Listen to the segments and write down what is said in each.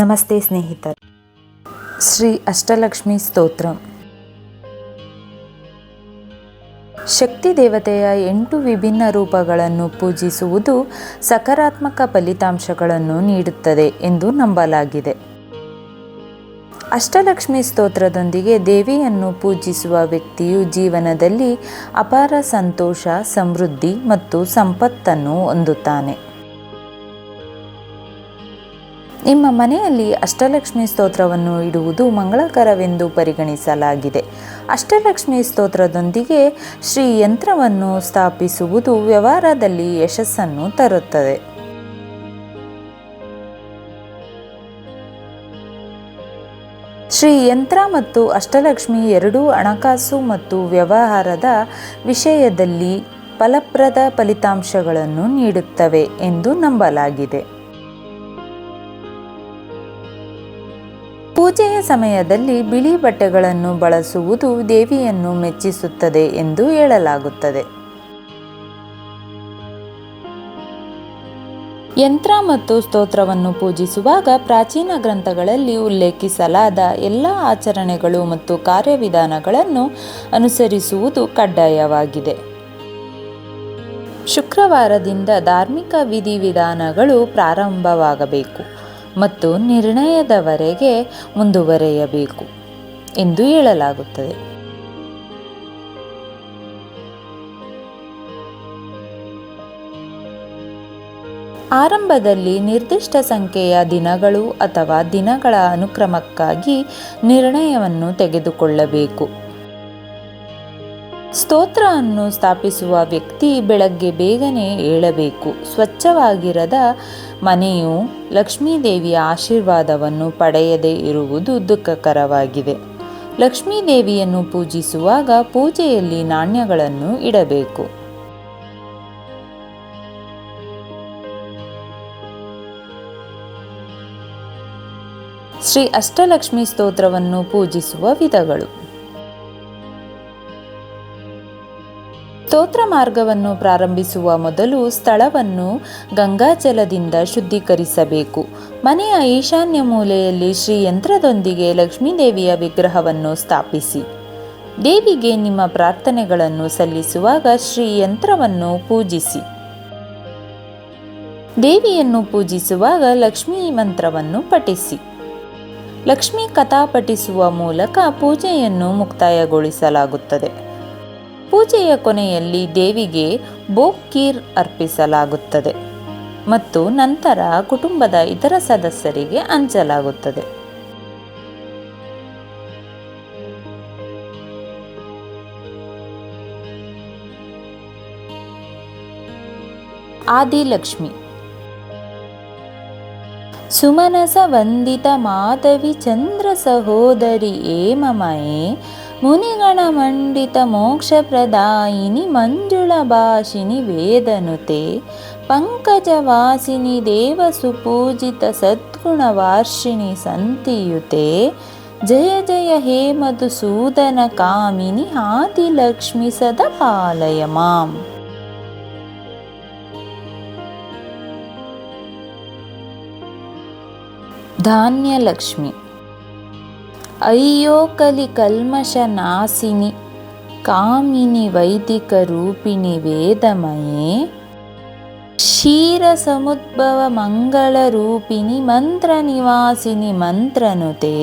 ನಮಸ್ತೆ ಸ್ನೇಹಿತರೆ. ಶ್ರೀ ಅಷ್ಟಲಕ್ಷ್ಮಿ ಸ್ತೋತ್ರ. ಶಕ್ತಿ ದೇವತೆಯ 8 ವಿಭಿನ್ನ ರೂಪಗಳನ್ನು ಪೂಜಿಸುವುದು ಸಕಾರಾತ್ಮಕ ಫಲಿತಾಂಶಗಳನ್ನು ನೀಡುತ್ತದೆ ಎಂದು ನಂಬಲಾಗಿದೆ. ಅಷ್ಟಲಕ್ಷ್ಮಿ ಸ್ತೋತ್ರದೊಂದಿಗೆ ದೇವಿಯನ್ನು ಪೂಜಿಸುವ ವ್ಯಕ್ತಿಯು ಜೀವನದಲ್ಲಿ ಅಪಾರ ಸಂತೋಷ, ಸಮೃದ್ಧಿ ಮತ್ತು ಸಂಪತ್ತನ್ನು ಹೊಂದುತ್ತಾನೆ. ನಿಮ್ಮ ಮನೆಯಲ್ಲಿ ಅಷ್ಟಲಕ್ಷ್ಮಿ ಸ್ತೋತ್ರವನ್ನು ಇಡುವುದು ಮಂಗಳಕರವೆಂದು ಪರಿಗಣಿಸಲಾಗಿದೆ. ಅಷ್ಟಲಕ್ಷ್ಮಿ ಸ್ತೋತ್ರದೊಂದಿಗೆ ಶ್ರೀ ಯಂತ್ರವನ್ನು ಸ್ಥಾಪಿಸುವುದು ವ್ಯವಹಾರದಲ್ಲಿ ಯಶಸ್ಸನ್ನು ತರುತ್ತದೆ. ಶ್ರೀ ಯಂತ್ರ ಮತ್ತು ಅಷ್ಟಲಕ್ಷ್ಮಿ ಎರಡೂ ಹಣಕಾಸು ಮತ್ತು ವ್ಯವಹಾರದ ವಿಷಯದಲ್ಲಿ ಫಲಪ್ರದ ಫಲಿತಾಂಶಗಳನ್ನು ನೀಡುತ್ತವೆ ಎಂದು ನಂಬಲಾಗಿದೆ. ಪೂಜೆಯ ಸಮಯದಲ್ಲಿ ಬಿಳಿ ಬಟ್ಟೆಗಳನ್ನು ಬಳಸುವುದು ದೇವಿಯನ್ನು ಮೆಚ್ಚಿಸುತ್ತದೆ ಎಂದು ಹೇಳಲಾಗುತ್ತದೆ. ಯಂತ್ರ ಮತ್ತು ಸ್ತೋತ್ರವನ್ನು ಪೂಜಿಸುವಾಗ ಪ್ರಾಚೀನ ಗ್ರಂಥಗಳಲ್ಲಿ ಉಲ್ಲೇಖಿಸಲಾದ ಎಲ್ಲ ಆಚರಣೆಗಳು ಮತ್ತು ಕಾರ್ಯವಿಧಾನಗಳನ್ನು ಅನುಸರಿಸುವುದು ಕಡ್ಡಾಯವಾಗಿದೆ. ಶುಕ್ರವಾರದಿಂದ ಧಾರ್ಮಿಕ ವಿಧಿವಿಧಾನಗಳು ಪ್ರಾರಂಭವಾಗಬೇಕು ಮತ್ತು ನಿರ್ಣಯದವರೆಗೆ ಮುಂದುವರಿಯಬೇಕು ಎಂದು ಹೇಳಲಾಗುತ್ತದೆ. ಆರಂಭದಲ್ಲಿ ನಿರ್ದಿಷ್ಟ ಸಂಖ್ಯೆಯ ದಿನಗಳು ಅಥವಾ ದಿನಗಳ ಅನುಕ್ರಮಕ್ಕಾಗಿ ನಿರ್ಣಯವನ್ನು ತೆಗೆದುಕೊಳ್ಳಬೇಕು. ಸ್ತೋತ್ರವನ್ನು ಸ್ಥಾಪಿಸುವ ವ್ಯಕ್ತಿ ಬೆಳಗ್ಗೆ ಬೇಗನೆ ಏಳಬೇಕು. ಸ್ವಚ್ಛವಾಗಿರದ ಮನೆಯು ಲಕ್ಷ್ಮೀದೇವಿಯ ಆಶೀರ್ವಾದವನ್ನು ಪಡೆಯದೇ ಇರುವುದು ದುಃಖಕರವಾಗಿದೆ. ಲಕ್ಷ್ಮೀದೇವಿಯನ್ನು ಪೂಜಿಸುವಾಗ ಪೂಜೆಯಲ್ಲಿ ನಾಣ್ಯಗಳನ್ನು ಇಡಬೇಕು. ಶ್ರೀ ಅಷ್ಟಲಕ್ಷ್ಮಿ ಸ್ತೋತ್ರವನ್ನು ಪೂಜಿಸುವ ವಿಧಗಳು. ಸ್ತೋತ್ರ ಮಾರ್ಗವನ್ನು ಪ್ರಾರಂಭಿಸುವ ಮೊದಲು ಸ್ಥಳವನ್ನು ಗಂಗಾಜಲದಿಂದ ಶುದ್ಧೀಕರಿಸಬೇಕು. ಮನೆಯ ಈಶಾನ್ಯ ಮೂಲೆಯಲ್ಲಿ ಶ್ರೀ ಯಂತ್ರದೊಂದಿಗೆ ಲಕ್ಷ್ಮೀದೇವಿಯ ವಿಗ್ರಹವನ್ನು ಸ್ಥಾಪಿಸಿ. ದೇವಿಗೆ ನಿಮ್ಮ ಪ್ರಾರ್ಥನೆಗಳನ್ನು ಸಲ್ಲಿಸುವಾಗ ಶ್ರೀ ಯಂತ್ರವನ್ನು ಪೂಜಿಸಿ. ದೇವಿಯನ್ನು ಪೂಜಿಸುವಾಗ ಲಕ್ಷ್ಮೀ ಮಂತ್ರವನ್ನು ಪಠಿಸಿ. ಲಕ್ಷ್ಮೀ ಕಥಾ ಪಠಿಸುವ ಮೂಲಕ ಪೂಜೆಯನ್ನು ಮುಕ್ತಾಯಗೊಳಿಸಲಾಗುತ್ತದೆ. ಪೂಜೆಯ ಕೊನೆಯಲ್ಲಿ ದೇವಿಗೆ ಭೋಗ್ ಖೀರ್ ಅರ್ಪಿಸಲಾಗುತ್ತದೆ ಮತ್ತು ನಂತರ ಕುಟುಂಬದ ಇತರ ಸದಸ್ಯರಿಗೆ ಹಂಚಲಾಗುತ್ತದೆ. ಆದಿಲಕ್ಷ್ಮಿ. ಸುಮನಸ ವಂದಿತ ಮಾಧವಿ ಚಂದ್ರ ಸಹೋದರಿ ಹೇಮಮಯೇ ಮುನಿಗಣ ಮಂಡಿತ ಮೋಕ್ಷ ಪ್ರದಾಯಿನಿ ಮಂಜುಳ ಭಾಷಿನಿ ವೇದನುತೆ ಪಂಕಜವಾಸಿನಿ ದೇವ ಸುಪೂಜಿತ ಸದ್ಗುಣ ವಾರ್ಷಿಣಿ ಸಂತಿಯುತೆ ಜಯ ಜಯ ಹೇ ಮಧುಸೂದನ ಕಾಮಿನಿ ಆದಿಲಕ್ಷ್ಮಿ ಸದಾ ಪಾಲಯ ಮಾಂ. ಧಾನ್ಯಲಕ್ಷ್ಮಿ. ಅಯ್ಯೋ ಕಲಿ ಕಲ್ಮಶ ನಾಸಿನಿ ಕಾಮಿನಿ ವೈದಿಕ ರೂಪಿಣಿ ವೇದಮಯೇ ಕ್ಷೀರ ಸಮುದ್ಭವ ಮಂಗಳ ರೂಪಿಣಿ ಮಂತ್ರ ನಿವಾಸಿನಿ ಮಂತ್ರನುತೆ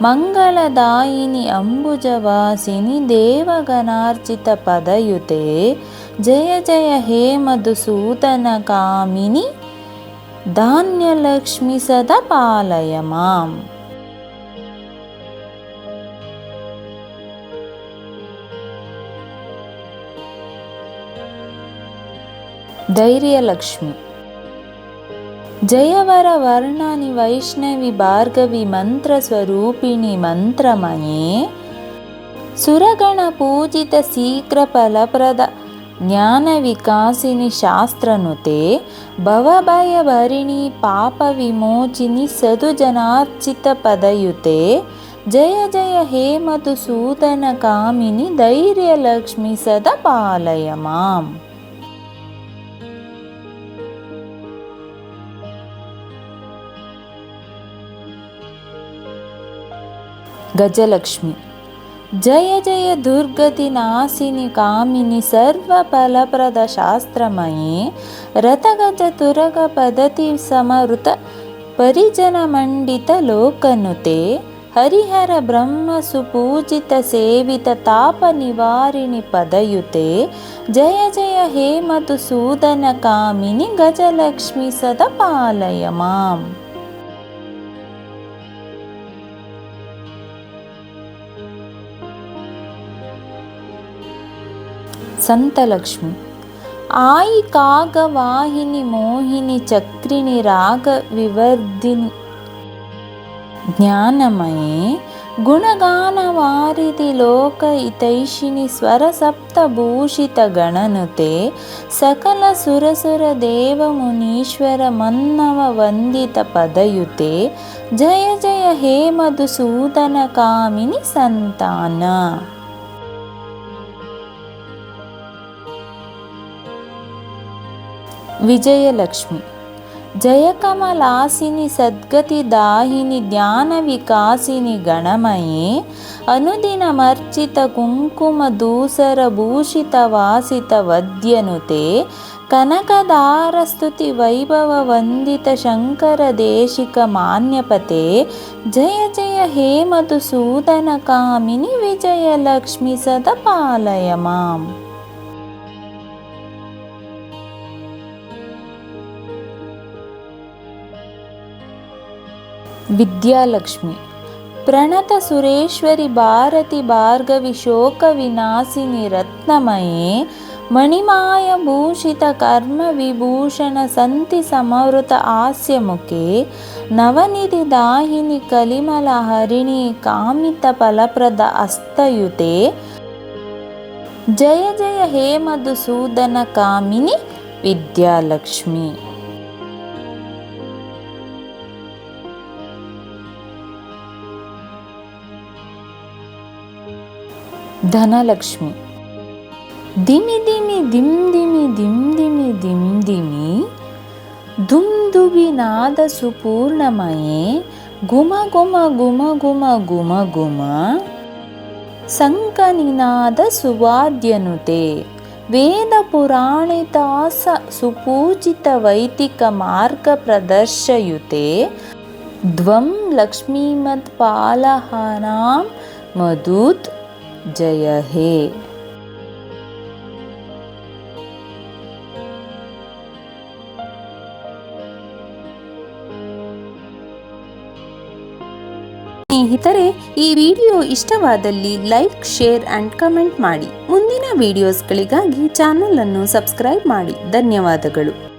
ಮಂಗಳದಾಯಿನಿ ಅಂಬುಜವಾಸಿನಿ ದೇವಗಣಾರ್ಚಿತ ಪದಯುತೆ ಜಯ ಜಯ ಹೇ ಮಧುಸೂದನ ಕಾಮಿನಿ ಧಾನ್ಯಲಕ್ಷ್ಮಿ ಸದಾ ಪಾಲಯ ಮಾಂ. ಧೈರ್ಯಲಕ್ಷ್ಮಿ. ಜಯವರ ವರ್ಣನಿ ವೈಷ್ಣವಿ ಭಾರ್ಗವಿ ಮಂತ್ರ ಸ್ವರೂಪಿಣಿ ಮಂತ್ರಮಯೇ ಸುರಗಣ ಪೂಜಿತ ಶೀಘ್ರ ಫಲಪ್ರದ ಜ್ಞಾನ ವಿಕಾಸಿನಿ ಶಾಸ್ತ್ರನುತೆ ಭವಭಯ ಭರಿಣಿ ಪಾಪ ವಿಮೋಚಿನಿ ಸದು ಜನಾರ್ಚಿತ ಪದಯುತೆ ಜಯ ಜಯ ಹೇ ಮಧುಸೂದನ ಕಾಮಿನಿ ಧೈರ್ಯಲಕ್ಷ್ಮಿ ಸದಾ ಪಾಲಯ ಮಾಂ. ಗಜಲಕ್ಷ್ಮಿ. ಜಯ ಜಯ ದುರ್ಗತಿ ನಾಸಿನಿ ಕಾಮಿನಿ ಸರ್ವಫಲಪ್ರದ ಶಾಸ್ತ್ರಮಯೇ ರಥಗಜ ತುರಗ ಪದತಿ ಸಮೃತ ಪರಿಜನ ಮಂಡಿತ ಲೋಕನುತೆ ಹರಿಹರ ಬ್ರಹ್ಮ ಸುಪೂಜಿತ ಸೇವಿತ ತಾಪ ನಿವಾರಿಣಿ ಪದಯುತೆ ಜಯ ಜಯ ಹೇ ಮಧುಸೂದನ ಕಾಮಿನಿ ಗಜಲಕ್ಷ್ಮಿ ಸದಾ ಪಾಲಯ ಮಾಂ. ಸಂತಲಕ್ಷ್ಮಿ. ಆಯಿ ಕಾಗವಾಹಿನಿ ಮೋಹಿನಿ ಚಕ್ರಿಣಿ ರಾಗ ವಿವರ್ಧಿನಿ ಜ್ಞಾನಮಯೇ ಗುಣಗಾನ ವಾರಿಧಿ ಲೋಕ ಹಿತೈಷಿಣಿ ಸ್ವರ ಸಪ್ತಭೂಷಿತ ಗಣನುತೆ ಸಕಲ ಸುರಸುರ ದೇವ ಮುನೀಶ್ವರ ಮನ್ನವ ವಂದಿತ ಪದಯುತೆ ಜಯ ಜಯ ಹೇ ಮಧುಸೂದನ ಕಾಮಿನಿ ಸಂತಾನ. ವಿಜಯಲಕ್ಷ್ಮಿ. ಜಯ ಕಮಲಾಸಿನಿ ಸದ್ಗತಿ ದಾಹಿನಿ ಜ್ಞಾನ ವಿಕಾಸಿನಿ ಗಣಮಯೇ ಅನುದಿನ ಮರ್ಚಿತ ಕುಂಕುಮ ದೂಸರ ಭೂಷಿತ ವಾಸಿತ ವದ್ಯನುತೆ ಕನಕದಾರ ಸ್ತುತಿ ವೈಭವ ವಂದಿತ ಶಂಕರ ದೇಶಿಕ ಮಾನ್ಯಪತೆ ಜಯ ಜಯ ಹೇ ಮಧುಸೂದನ ಕಾಮಿನಿ ವಿಜಯಲಕ್ಷ್ಮಿ ಸದಾ ಪಾಲಯ ಮಾಂ. ವಿದ್ಯಾಲಕ್ಷ್ಮಿ. ಪ್ರಣತ ಸುರೇಶ್ವರಿ ಭಾರತಿ ಭಾರ್ಗವಿ ಶೋಕ ವಿನಾಶಿನಿ ರತ್ನಮಯೇ ಮಣಿಮಾಯ ಭೂಷಿತ ಕರ್ಮ ವಿಭೂಷಣ ಸಂತಿ ಸಮವೃತ ಹಾಸ್ಯ ಮುಖೆ ನವನಿಧಿ ದಾಹಿನಿ ಕಲಿಮಲ ಹರಿಣಿ ಕಾಮಿತ ಫಲಪ್ರದ ಹಸ್ತಯುತೆ ಜಯ ಜಯ ಹೇ ಮಧುಸೂದನ ಕಾಮಿನಿ ವಿದ್ಯಾಲಕ್ಷ್ಮಿ. ಧನಲಕ್ಷ್ಮಿ. ದಿಮಿ ದಿಮಿ ದಿಮ್ ದಿಮಿ ದಿಮ್ ದಿಮಿ ದಿಮ್ ದಿಮಿ ದುಮ್ ದುಬಿ ನಾದ ಸುಪೂರ್ಣಮಯೇ ಗುಮ ಗುಮ ಗುಮ ಗುಮ ಗುಮ ಗುಮ ಸಂಕನಿನಾದ ಸುವಾದ್ಯನುತೆ ವೇದ ಪುರಾಣಿತಾಸ ಸುಪೂಜಿತ ವೈದಿಕ ಮಾರ್ಗ ಪ್ರದರ್ಶಯುತೆ ಧ್ವಂ ಲಕ್ಷ್ಮೀಮತ್ ಪಾಲಹಾನಾಂ ಮಧುತ್ ಜಯ ಹೇ. ಸ್ನೇಹಿತರೆ, ಈ ವಿಡಿಯೋ ಇಷ್ಟವಾದಲ್ಲಿ ಲೈಕ್, ಶೇರ್ ಆ್ಯಂಡ್ ಕಮೆಂಟ್ ಮಾಡಿ. ಮುಂದಿನ ವಿಡಿಯೋಸ್ಗಳಿಗಾಗಿ ಚಾನಲ್ ಅನ್ನು ಸಬ್ಸ್ಕ್ರೈಬ್ ಮಾಡಿ. ಧನ್ಯವಾದಗಳು.